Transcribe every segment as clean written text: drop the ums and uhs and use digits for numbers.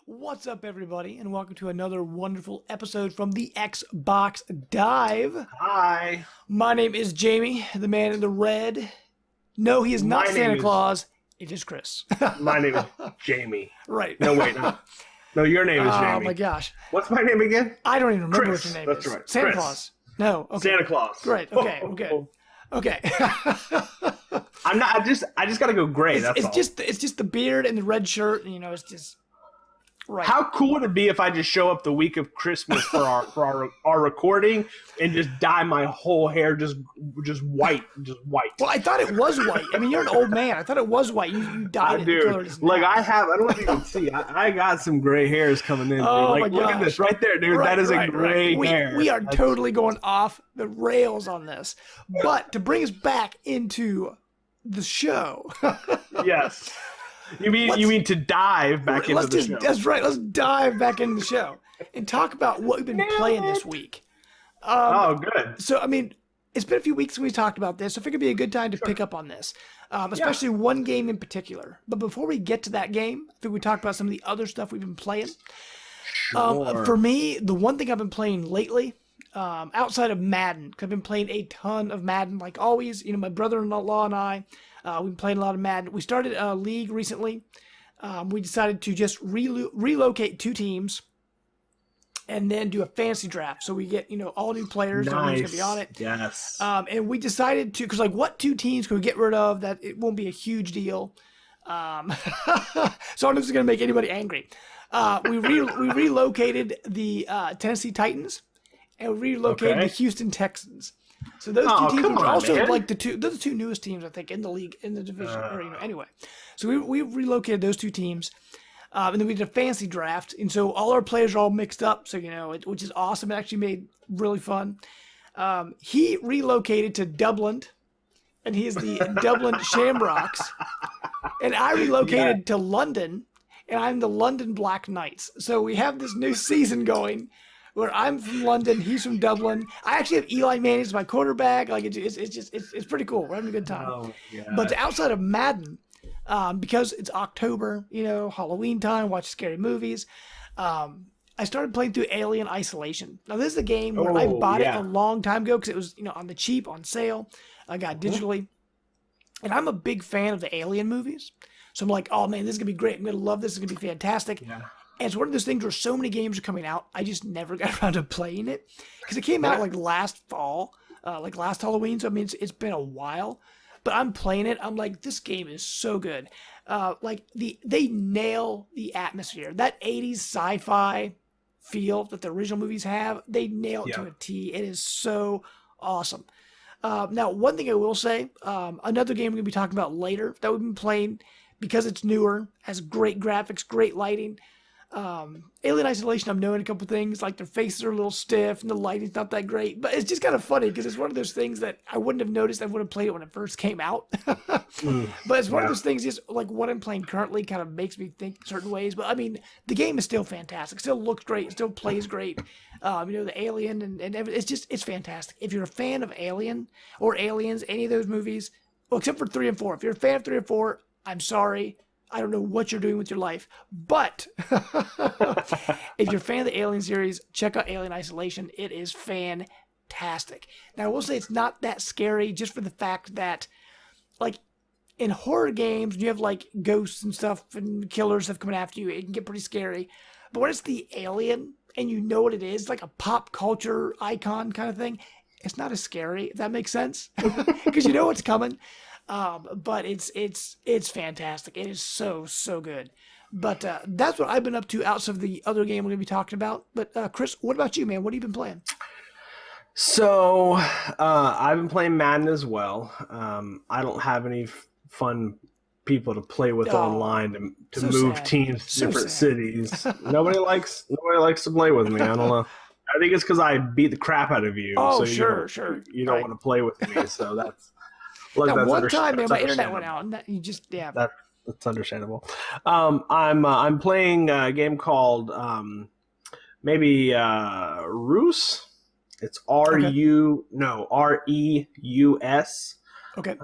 What's up, everybody, and welcome to another wonderful episode from the Xbox Dive. Hi. My name is Jamie, the man in the red. No, he is not Santa Claus. It is Chris. My name is Jamie. Right. No, wait. No, your name is Jamie. Oh, my gosh. What's my name again? I don't even remember Chris. what your name That's is. right. Santa Chris. Claus. No. Okay. Santa Claus. Great. Okay. We're good. Okay. I'm not. I just gotta go gray. That's all. It's just the beard and the red shirt. And, it's just right. How cool would it be if I just show up the week of Christmas for our recording and just dye my whole hair just white, Well, I thought it was white. I mean, you're an old man. I thought it was white. You dyed it. Dude, like I don't know if you can see. I got some gray hairs coming in. Oh, like, my look at gosh. this right there, dude. That is a gray hair. We are totally going off the rails on this. But to bring us back into the show. Yes. You mean to dive back into the show? That's right. Let's dive back into the show and talk about what we've been playing this week. Good. So, I mean, it's been a few weeks since we talked about this, so I figured it'd be a good time to pick up on this, especially one game in particular. But before we get to that game, I think we talk about some of the other stuff we've been playing. Sure. For me, the one thing I've been playing lately, outside of Madden, because I've been playing a ton of Madden, like always. My brother-in-law and I, we've been playing a lot of Madden. We started a league recently. We decided to just relocate 2 teams and then do a fantasy draft. So we get, all new players. Nice. Everyone's going to be on it. Yes. And we decided to, because what 2 teams can we get rid of that it won't be a huge deal. So I'm just going to make anybody angry. We relocated the Tennessee Titans and we relocated the Houston Texans. So those 2 teams are also they're the 2 newest teams, I think, in the league, in the division. Anyway. So we relocated those 2 teams. And then we did a fantasy draft. And so all our players are all mixed up. So, which is awesome. It actually made really fun. He relocated to Dublin, and he is the Dublin Shamrocks. And I relocated to London, and I'm the London Black Knights. So we have this new season going where I'm from London, he's from Dublin. I actually have Eli Manning as my quarterback. Like it's pretty cool. We're having a good time. Oh, yeah. But outside of Madden, because it's October, Halloween time, watch scary movies. I started playing through Alien Isolation. Now this is a game where I bought it a long time ago because it was on the cheap, on sale. I got it digitally, and I'm a big fan of the Alien movies. So I'm like, oh man, this is gonna be great. I'm gonna love this. It's gonna be fantastic. Yeah. And it's one of those things where so many games are coming out, I just never got around to playing it because it came out like last fall, like last Halloween. So I mean, it's been a while. But I'm playing it. I'm like, this game is so good. They nail the atmosphere. That 80s sci-fi feel that the original movies have, they nail it to a T. It is so awesome. Now, one thing I will say, another game we're going to be talking about later that we've been playing because it's newer, has great graphics, great lighting. Alien Isolation, I'm knowing a couple things, like their faces are a little stiff and the lighting's not that great, but it's just kind of funny because it's one of those things that I wouldn't have noticed. I would have played it when it first came out. But it's one of those things, just like what I'm playing currently kind of makes me think certain ways. But I mean, the game is still fantastic, still looks great, still plays great. The Alien and it's fantastic. If you're a fan of Alien or Aliens, any of those movies, well, except for 3 and 4, if you're a fan of 3 and 4, I'm sorry. I don't know what you're doing with your life, but if you're a fan of the Alien series, check out Alien Isolation. It is fantastic. Now, I will say it's not that scary just for the fact that, like, in horror games, you have, like, ghosts and stuff and killers stuff coming after you. It can get pretty scary. But when it's the alien and you know what it is, like a pop culture icon kind of thing, it's not as scary, if that makes sense, because you know what's coming. But it's fantastic. It is so good. But that's what I've been up to outside of the other game we're gonna be talking about. But Chris, what about you, man? What have you been playing? So I've been playing Madden as well. I don't have any fun people to play with online to move teams to different cities. Nobody likes to play with me. I don't know. I think it's because I beat the crap out of you. Oh, so sure. You don't want to play with me, so that's. Like that one time, man, my internet went out, and that's understandable. I'm playing a game called maybe Ruse. It's Okay. Reus. Okay.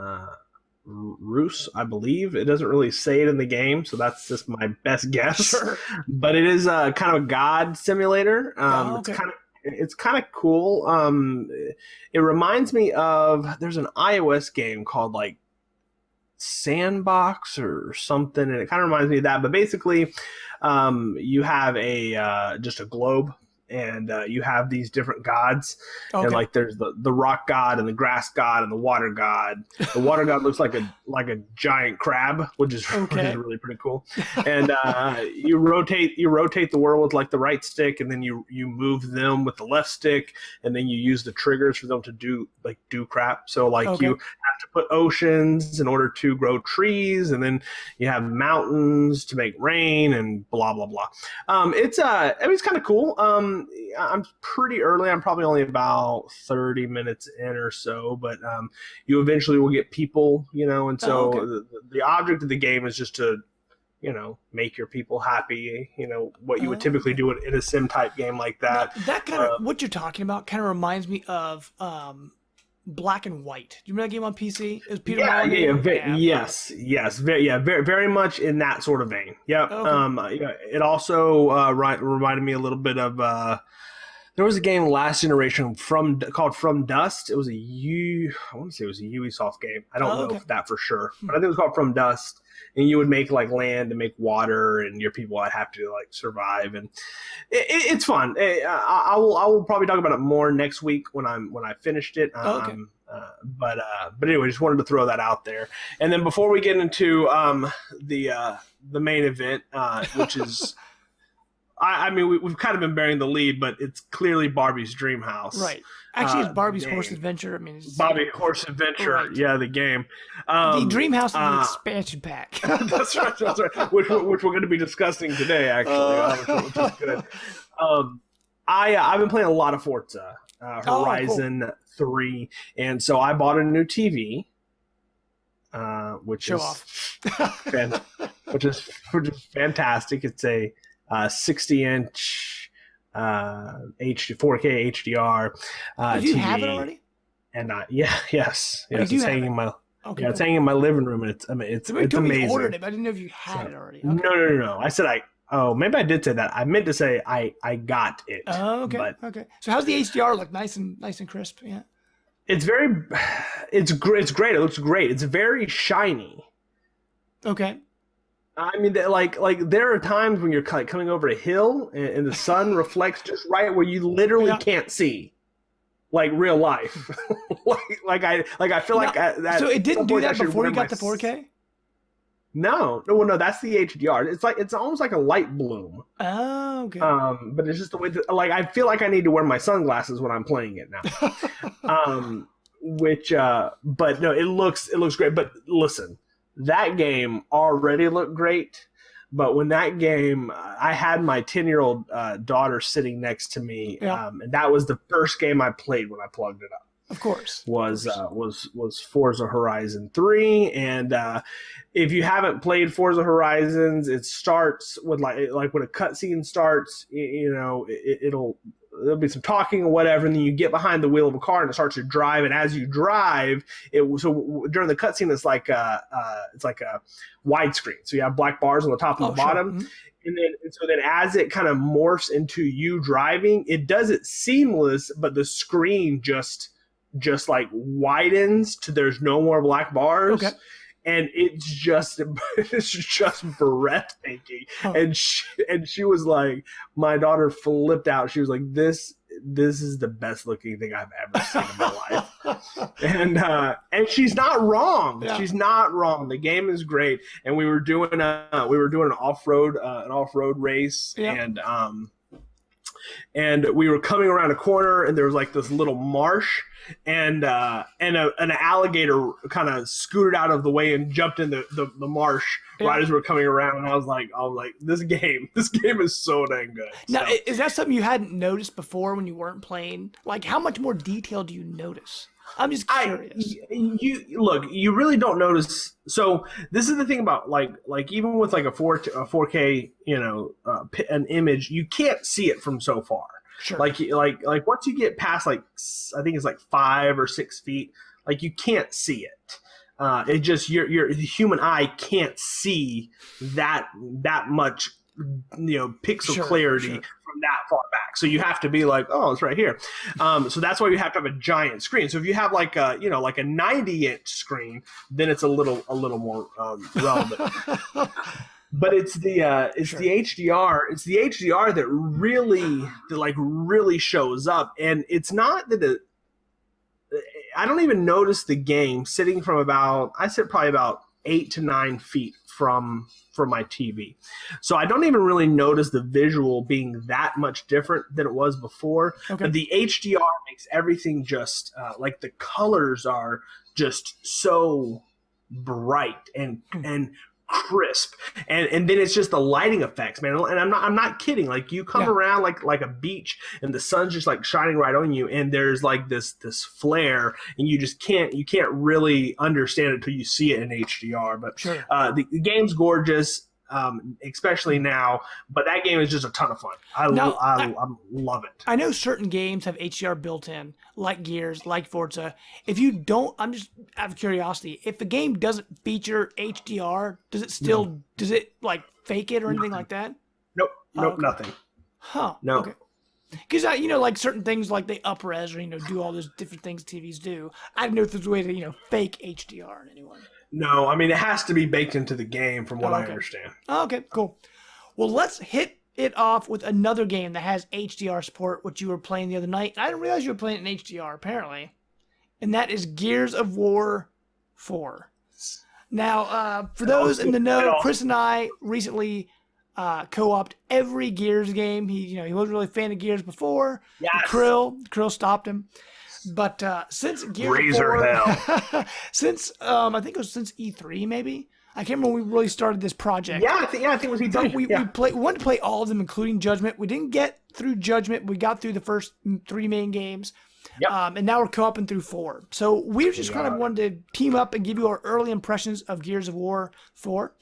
Roos, I believe. It doesn't really say it in the game, so that's just my best guess. Sure. But it is a kind of a god simulator. Oh, okay. It's kind of cool. It reminds me of there's an iOS game called like Sandbox or something, and it kind of reminds me of that. But basically, you have a just a globe, and you have these different gods, and Okay. like there's the rock god and the grass god and the water god. The water god looks like a giant crab, which is Okay. really pretty cool. And you rotate the world with like the right stick, and then you move them with the left stick, and then you use the triggers for them to do crap. So like Okay. you have to put oceans in order to grow trees, and then you have mountains to make rain, and blah blah blah. It's I mean it's kind of cool. I'm pretty early. I'm probably only about 30 minutes in or so, but you eventually will get people, and so Oh, okay. the object of the game is just to, make your people happy. What you would typically Okay. do in a sim type game like Now that. that kind of what you're talking about kind of reminds me of Black and White. Do you remember that game on PC? It was Peter Molyneux. Yeah. Yes, very much in that sort of vein. Yep. Okay. It also reminded me a little bit of. There was a game last generation called From Dust. It was I want to say it was a Ubisoft game. I don't Oh, know okay. that for sure, but I think it was called From Dust. And you would make like land and make water, and your people would have to like survive, and it's fun. I will probably talk about it more next week when I finished it. Oh, okay. But anyway, just wanted to throw that out there. And then before we get into the main event, which is. I mean, we've kind of been bearing the lead, but it's clearly Barbie's Dream House. Right. Actually, it's Barbie's game. Horse Adventure. I mean, it's, Barbie Horse Adventure. Right. Yeah, the game. the Dream House is an expansion pack. That's right. That's right. Which we're going to be discussing today, actually, which is good. I've been playing a lot of Forza Horizon 3, and so I bought a new TV, which Show is off. which is fantastic. It's a 60-inch HD 4K HDR Do you TV. have it already? And yes, Oh, you do it's have hanging it. in my Okay. it's hanging in my living room, and it's So you it's told me you amazing. ordered it, but I didn't know if you had it already. Okay. No. I said maybe I did say that. I meant to say I got it. Oh, okay. But Okay. So how's the HDR look? Nice and crisp. Yeah. it's great. It's great. It looks great. It's very shiny. Okay. I mean, like there are times when you're like coming over a hill and the sun reflects just right where you literally Yeah. can't see, like real life. I feel like that. So it didn't do that before you got the the 4K? No, that's the HDR. It's almost like a light bloom. Oh, okay. But it's just the way that, like, I feel like I need to wear my sunglasses when I'm playing it now. But no, it looks great. But listen, that game already looked great. But when that game, I had my 10-year-old daughter sitting next to me, Yeah. and that was the first game I played when I plugged it up. Of course. Was Forza Horizon 3, and if you haven't played Forza Horizons, it starts with like when a cutscene starts, there'll be some talking or whatever, and then you get behind the wheel of a car and it starts to drive, and as you drive, during the cutscene it's like a widescreen, so you have black bars on the top and the bottom. Sure. And so then as it kind of morphs into you driving, it does it seamless, but the screen just like widens to there's no more black bars. Okay. And it's just breathtaking. Huh. And she was like, my daughter flipped out. She was like, this is the best looking thing I've ever seen in my life. And she's not wrong. Yeah. She's not wrong. The game is great. And we were doing an off-road race. Yeah. And we were coming around a corner, and there was like this little marsh, and an alligator kind of scooted out of the way and jumped in the marsh right as we were coming around. And I was like, this game is so dang good. Now, So, is that something you hadn't noticed before when you weren't playing? Like, how much more detail do you notice? I'm just curious. you really don't notice. So this is the thing about like even with like a 4K, an image, you can't see it from so far. Sure. Like once you get past like I think it's like 5 or 6 feet, like you can't see it. It just the human eye can't see that much, pixel clarity from that far back. So you have to be like, oh, it's right here. So that's why you have to have a giant screen. So if you have like a 90-inch screen, then it's a little more relevant. But it's the HDR. It's the HDR that really shows up, and it's not that I don't even notice the game sitting from I sit probably about 8 to 9 feet from my TV. So I don't even really notice the visual being that much different than it was before. Okay. But the HDR makes everything just like the colors are just so bright and crisp, and then it's just the lighting effects, man. And I'm not kidding. Like you come around like a beach, and the sun's just like shining right on you, and there's like this flare, and you can't really understand it until you see it in HDR. But the game's gorgeous, especially now. But that game is just a ton of fun. I love it. I know certain games have HDR built in, like Gears, like Forza. If you don't, I'm just out of curiosity, if the game doesn't feature HDR, does it still does it like fake it or anything like that? Nope, okay. Nothing. Huh? No. Okay. Because like certain things like they up-res or do all those different things TVs do. I don't know if there's a way to fake HDR in any way. No, I mean it has to be baked into the game, from what I understand. Okay, cool. Well, let's hit it off with another game that has HDR support, which you were playing the other night. I didn't realize you were playing it in HDR, apparently. And that is Gears of War 4. Now, for those in the know, Chris and I recently co-opted every Gears game. He wasn't really a fan of Gears before. Yes. Krill stopped him. But since Gears of War, since I think it was since E3 maybe. I can't remember when we really started this project. Yeah, I think it was E3. We wanted to play all of them, including Judgment. We didn't get through Judgment. We got through the first 3 main games. Yep. And now we're co-oping through 4. So we just kind of wanted to team up and give you our early impressions of Gears of War 4.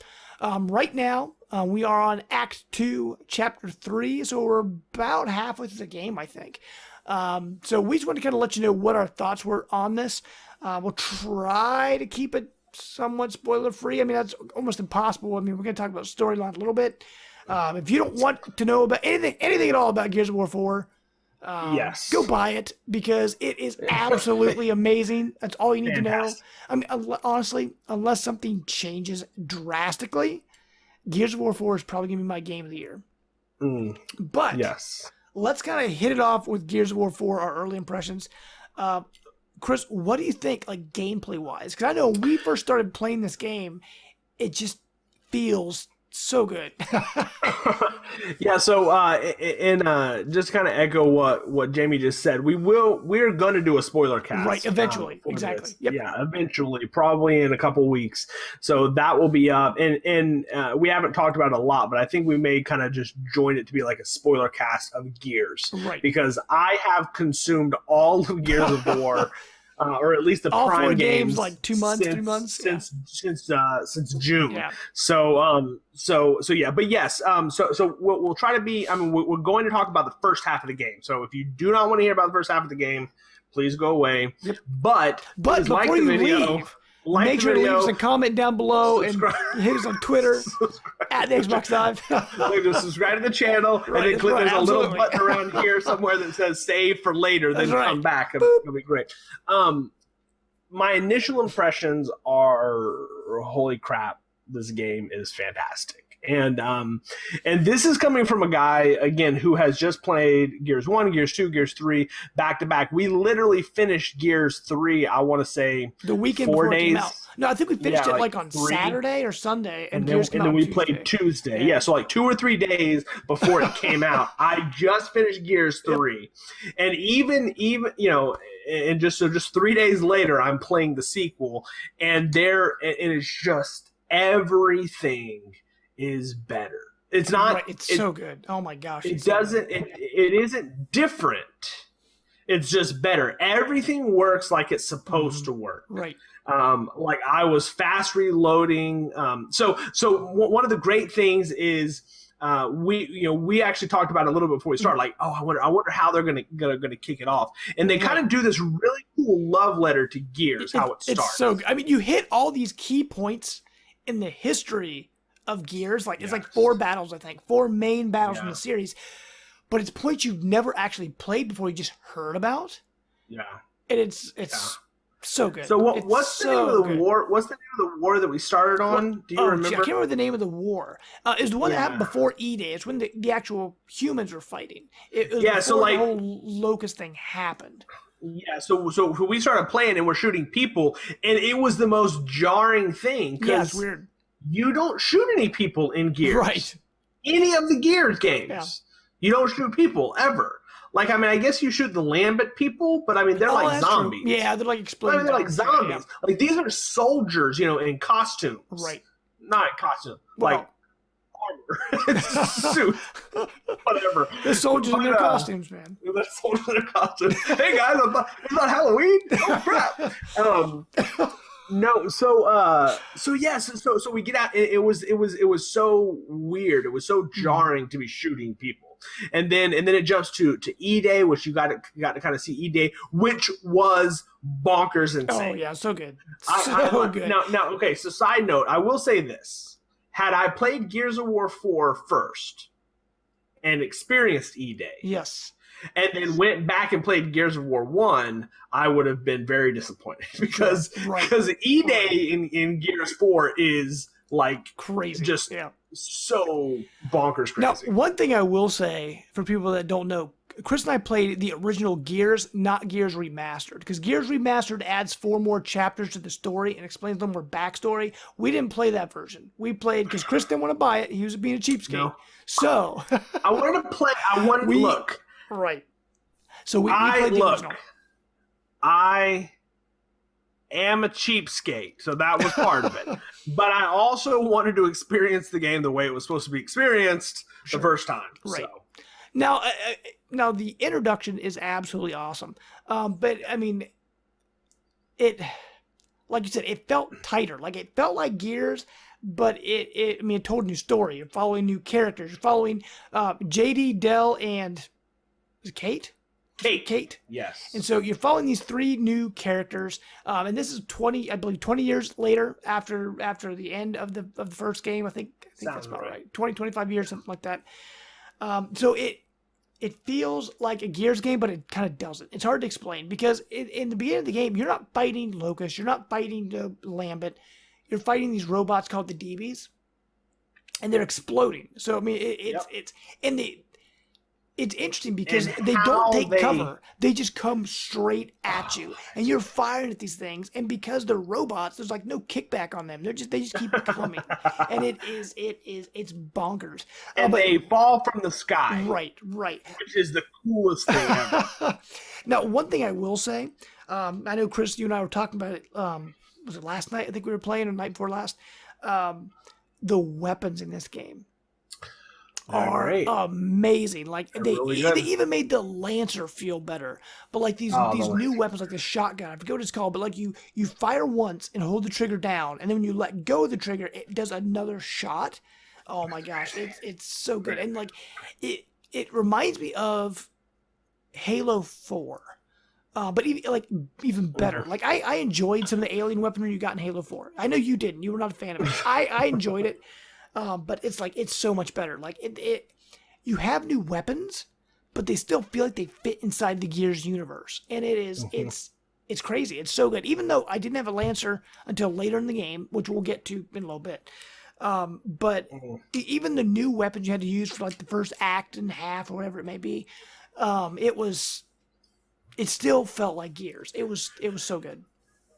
Right now, we are on Act 2, Chapter 3. So we're about halfway through the game, I think. So we just want to kind of let you know what our thoughts were on this. We'll try to keep it somewhat spoiler free. I mean, that's almost impossible. I mean, we're going to talk about storyline a little bit. If you don't want to know about anything at all about Gears of War 4, go buy it, because it is absolutely amazing. That's all you need to know. I mean, honestly, unless something changes drastically, Gears of War 4 is probably going to be my game of the year. But let's kind of hit it off with Gears of War 4, our early impressions. Chris, what do you think, like gameplay wise? Because I know when we first started playing this game, it just feels so good. So just kind of echo what Jamie just said, we're going to do a spoiler cast, right? Eventually, exactly. Yep. Yeah, eventually, probably in a couple weeks. So that will be up, and we haven't talked about it a lot, but I think we may kind of just join it to be like a spoiler cast of Gears, right? Because I have consumed all of Gears of War. Or at least the all Prime 4 games like 2 months, 3 months since June. Yeah. So yeah, but yes. So we'll try to be. I mean, we're going to talk about the first half of the game. So if you do not want to hear about the first half of the game, please go away. Yep. But before you leave, make sure to leave us a comment down below and hit us on Twitter at the Xbox Live. Just subscribe to the channel, and then click. There's a little button around here somewhere that says "Save for later." Then come back. It'll be great. My initial impressions are, holy crap, this game is fantastic. And this is coming from a guy, again, who has just played Gears 1, Gears 2, Gears 3 back to back. We literally finished Gears 3, I want to say, the weekend 4 before days. It came out. No, I think we finished it like on 3. Saturday or Sunday, and then we played Tuesday. Yeah, so like 2 or 3 days before it came out. I just finished Gears 3, and even and just 3 days later, I'm playing the sequel, and it's just everything is better. It's not. Right, it's so good. Oh my gosh! It doesn't. It isn't different. It's just better. Everything works like it's supposed to work. Right. Like I was fast reloading. So one of the great things is we actually talked about it a little bit before we started. Like, oh, I wonder how they're gonna kick it off. And they kind of do this really cool love letter to Gears. How it starts. It's so good. I mean, you hit all these key points in the history of Gears. Like it's like 4 battles, I think, 4 main battles in the series. But it's points you've never actually played before. You just heard about. Yeah. And it's so good. So what's the name of the war? What's the name of the war that we started on? Do you remember? I can't remember the name of the war. It was the one that happened before E-Day. It's when the actual humans were fighting. It was before the whole Locust thing happened. Yeah, so we started playing and we're shooting people, and it was the most jarring thing. Yeah, it's weird. You don't shoot any people in Gears. Right. Any of the Gears games. Yeah. You don't shoot people ever. Like, I mean, I guess you shoot the Lambent people, but I mean, they're like zombies. True. Yeah, they're like exploding. I mean, they're like zombies. Yeah. Like, these are soldiers, in costumes. Right. Not in costume. Like, armor. Suit. Whatever. The soldiers in their costumes, man. The soldiers in their costumes. Hey, guys, it's not Halloween? Oh, crap. No, so we get out. It was so weird. It was so jarring to be shooting people. And then it jumps to E-Day, which you got to kind of see E-Day, which was bonkers insane. Oh yeah, so good, good. Now, okay. So, side note, I will say this: had I played Gears of War 4 first and experienced E-Day, yes, and then went back and played Gears of War 1, I would have been very disappointed because E-Day in Gears 4 is like crazy, just so bonkers crazy. Now, one thing I will say for people that don't know, Chris and I played the original Gears, not Gears Remastered, because Gears Remastered adds 4 more chapters to the story and explains a little more backstory. We didn't play that version. We played because Chris didn't want to buy it. He was being a cheapskate. No. So I wanted to play. I wanted to look. Right. So we played the original. I am a cheapskate, so that was part of it. But I also wanted to experience the game the way it was supposed to be experienced the first time. Right. So. Now the introduction is absolutely awesome. But I mean, it, like you said, it felt tighter. Like it felt like Gears, but it told a new story. You're following new characters. You're following JD, Dell, and is it Kate? Kate. Yes. And so you're following these 3 new characters, and this is 20 years later after the end of the first game. I think that's about right. 20, 25 years, something like that. So it feels like a Gears game, but it kind of doesn't. It's hard to explain because in the beginning of the game, you're not fighting Locust, you're not fighting the Lambent, you're fighting these robots called the DBs, and they're exploding. So I mean, it's interesting because they don't take cover. They just come straight at you, and you're firing at these things. And because they're robots, there's like no kickback on them. They just keep coming, and it's bonkers. And they fall from the sky. Right. Which is the coolest thing ever. Now, one thing I will say, I know Chris, you and I were talking about it. Was it last night? I think we were playing, or the night before last. The weapons in this game are amazing. Like they even made the Lancer feel better. But like these new weapons, like the shotgun, I forget what it's called, but like you fire once and hold the trigger down, and then when you let go of the trigger, it does another shot. Oh my gosh, it's so good. And like it reminds me of Halo 4. But even better. Like I enjoyed some of the alien weaponry you got in Halo 4. I know you didn't. You were not a fan of it. I enjoyed it. But it's so much better. Like you have new weapons, but they still feel like they fit inside the Gears universe, and it's crazy. It's so good. Even though I didn't have a Lancer until later in the game, which we'll get to in a little bit. But even the new weapons you had to use for like the first act and half or whatever it may be, it still felt like Gears. It was so good.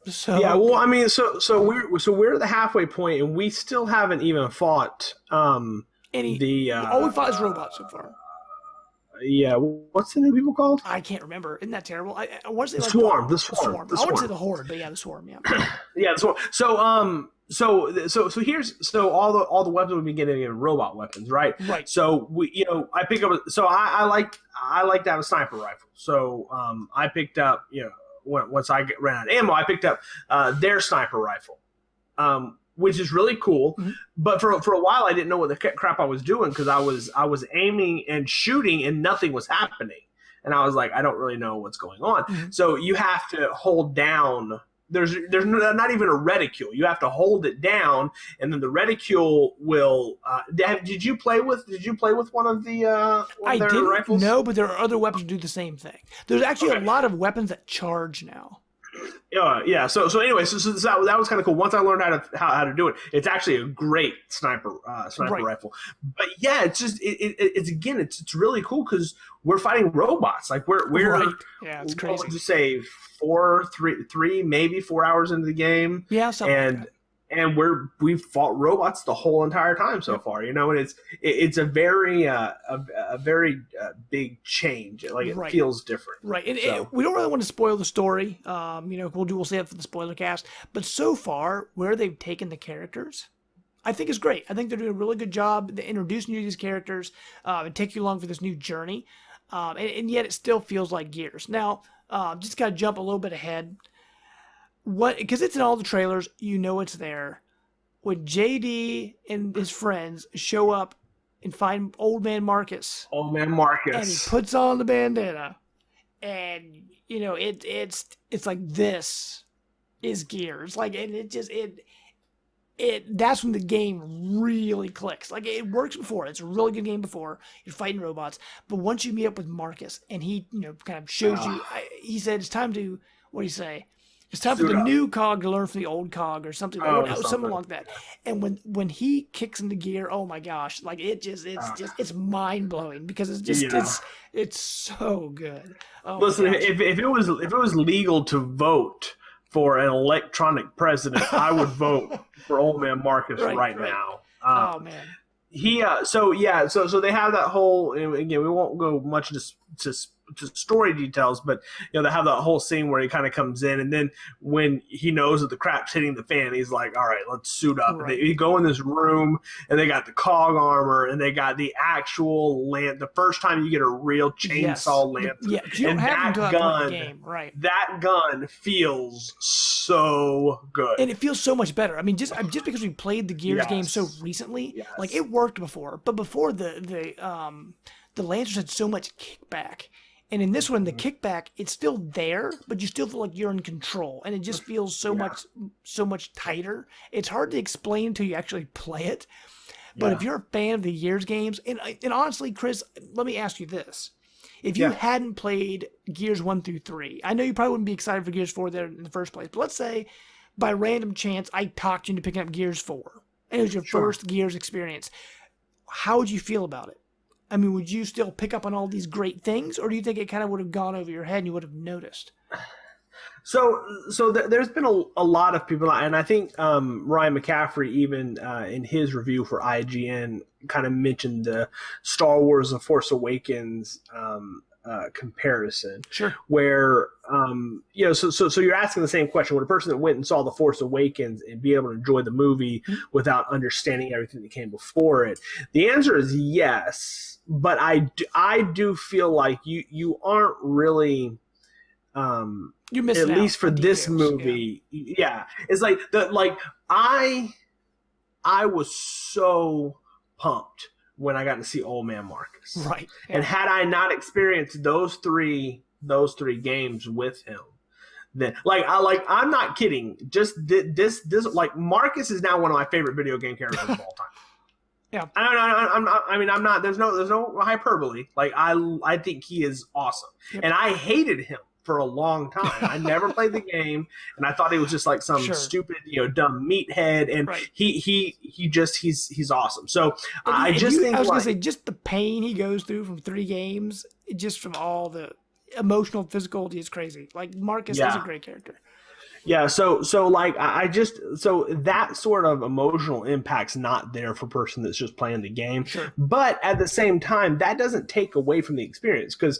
So yeah, well, I mean, so we're at the halfway point, and we still haven't even fought all we fought is robots so far. Yeah, what's the new people called? I can't remember. Isn't that terrible? I want to say the Swarm. The Swarm. I want to say the Horde, but yeah, the Swarm. Yeah. Yeah, the Swarm. So here's all the weapons we've been getting are robot weapons, right? Right. So I pick up. So I like to have a sniper rifle. So I picked up once I ran out of ammo, I picked up their sniper rifle, which is really cool. Mm-hmm. But for a while, I didn't know what the crap I was doing because I was aiming and shooting and nothing was happening, and I was like, I don't really know what's going on. Mm-hmm. So you have to hold down. There's not even a reticule. You have to hold it down, and then the reticule will. Did you play with one of the? I didn't rifles? know, but there are other weapons that do the same thing. There's actually a lot of weapons that charge now. Yeah. So anyway, so that was kind of cool. Once I learned how to do it, it's actually a great sniper rifle. But yeah, it's just it's really cool because we're fighting robots. Like we're yeah, it's crazy. What would you say 3 maybe 4 hours into the game? Yeah, something like that. And we've fought robots the whole entire time so far, and it's a very big change. Like it feels different, right? And we don't really want to spoil the story. We'll save it for the spoiler cast. But so far, where they've taken the characters, I think is great. I think they're doing a really good job. They introducing you to these characters and take you along for this new journey, and yet it still feels like Gears. Now, just gotta jump a little bit ahead. Because it's in all the trailers, it's there. When JD and his friends show up and find Old Man Marcus, and he puts on the bandana, and it's like, this is Gears. Like, and that's when the game really clicks. Like, it works before. It's a really good game before. You're fighting robots, but once you meet up with Marcus and he kind of shows you, he said it's time to, what do you say? It's time for the new cog to learn from the old cog, or something like that. And when he kicks into gear, oh my gosh, like it's mind blowing because it's so good. Oh, listen, if it was legal to vote for an electronic president, I would vote for Old Man Marcus right now. Oh man. So they have that whole, again, we won't go much to story details, but they have that whole scene where he kind of comes in, and then when he knows that the crap's hitting the fan, he's like, all right, let's suit up. And they go in this room, and they got the cog armor, and they got the actual the first time you get a real chainsaw lance. Yeah, you don't have that gun, game, right? That gun feels so good, and it feels so much better. I mean, just because we played the Gears game so recently, like it worked before, but before the Lancers had so much kickback. And in this one, the kickback, it's still there, but you still feel like you're in control. And it just feels so much tighter. It's hard to explain until you actually play it. But if you're a fan of the Gears games, and honestly, Chris, let me ask you this. If you hadn't played Gears 1 through 3, I know you probably wouldn't be excited for Gears 4 there in the first place. But let's say, by random chance, I talked you into picking up Gears 4. And it was your first Gears experience. How would you feel about it? I mean, would you still pick up on all these great things, or do you think it kind of would have gone over your head and you would have noticed? So there's been a lot of people, and I think Ryan McCaffrey, even in his review for IGN, kind of mentioned the Star Wars: The Force Awakens comparison. Sure. Where so you're asking the same question: would a person that went and saw The Force Awakens and be able to enjoy the movie without understanding everything that came before it? The answer is yes. But I do feel like you aren't really, you're missing at least for this details, movie. Yeah, it's like I was so pumped when I got to see Old Man Marcus, right? Yeah. And had I not experienced those three games with him, then I'm not kidding. Just this like Marcus is now one of my favorite video game characters of all time. Yeah, I'm not. There's no hyperbole. Like I think he is awesome, and I hated him for a long time. I never played the game, and I thought he was just like some stupid, dumb meathead. And he's awesome. So I was gonna say, just the pain he goes through from 3 games, just from all the emotional, physical, is crazy. Like Marcus is a great character. Yeah, so that sort of emotional impact's not there for a person that's just playing the game. Sure. But at the same time, that doesn't take away from the experience because,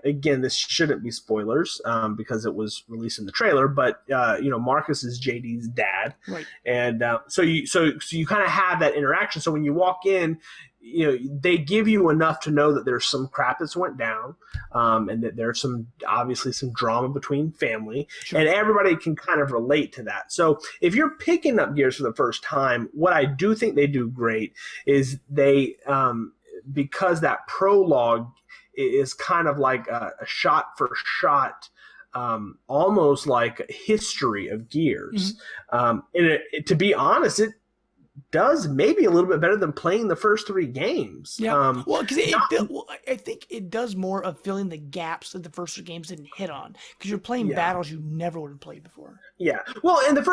again, this shouldn't be spoilers because it was released in the trailer. But Marcus is JD's dad, right? And so you kind of have that interaction. So when you walk in, they give you enough to know that there's some crap that's went down, and that there's obviously some drama between family, sure. And everybody can kind of relate to that. So if you're picking up Gears for the first time, what I do think they do great is they, because that prologue is kind of like a shot for shot, almost like a history of Gears. And to be honest, it does maybe a little bit better than playing the first 3 games. Yeah. Because I think it does more of filling the gaps that the first 3 games didn't hit on. Because you're playing battles you never would have played before. Yeah. Well, in the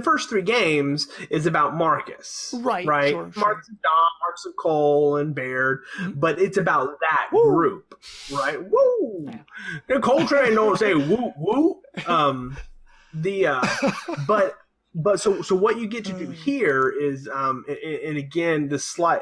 first 3 games is about Marcus. Right. Sure, Marcus and Dom, Marcus and Cole and Baird. But it's about that group. Right? Woo! Yeah. Coltrane don't say woo woo. But so what you get to do here is, and again, slight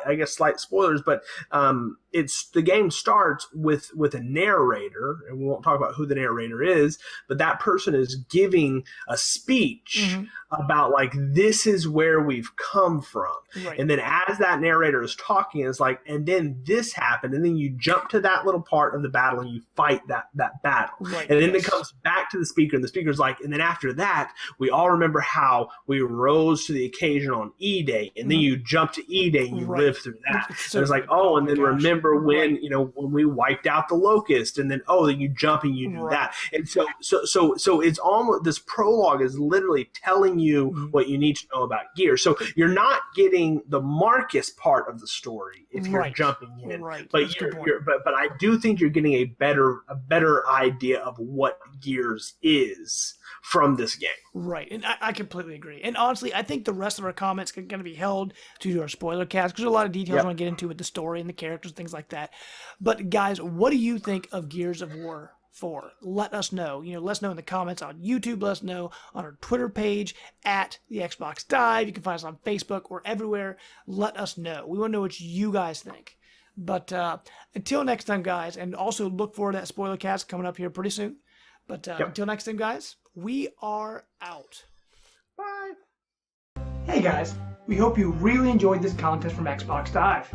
spoilers, but the game starts with a narrator, and we won't talk about who the narrator is, but that person is giving a speech about like, this is where we've come from. Right. And then as that narrator is talking, it's like, and then this happened, and then you jump to that little part of the battle and you fight that battle. Right. And then it comes back to the speaker, and the speaker's like, and then after that, we all remember how we rose to the occasion on E-Day, and then you jump to E-Day and you live through that. So it's like, and then remember when when we wiped out the locust, and then then you jump and you do that. And so it's almost, this prologue is literally telling you what you need to know about Gears. So you're not getting the Marcus part of the story if you're jumping in, but but I do think you're getting a better idea of what Gears is from this game. Right, and I completely agree. And honestly, I think the rest of our comments are going to be held to our spoiler cast, because there's a lot of details I want to get into with the story and the characters, things like that. But guys, what do you think of Gears of War 4? Let us know. Let us know in the comments on YouTube. Let us know on our Twitter page at the Xbox Dive. You can find us on Facebook. We're everywhere. Let us know. We want to know what you guys think. But until next time, guys, and also look forward to that spoiler cast coming up here pretty soon. But until next time, guys, we are out. Bye. Hey, guys. We hope you really enjoyed this contest from Xbox Dive.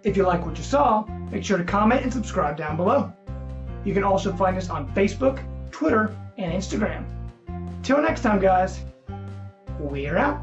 If you like what you saw, make sure to comment and subscribe down below. You can also find us on Facebook, Twitter, and Instagram. Till next time, guys, we're out.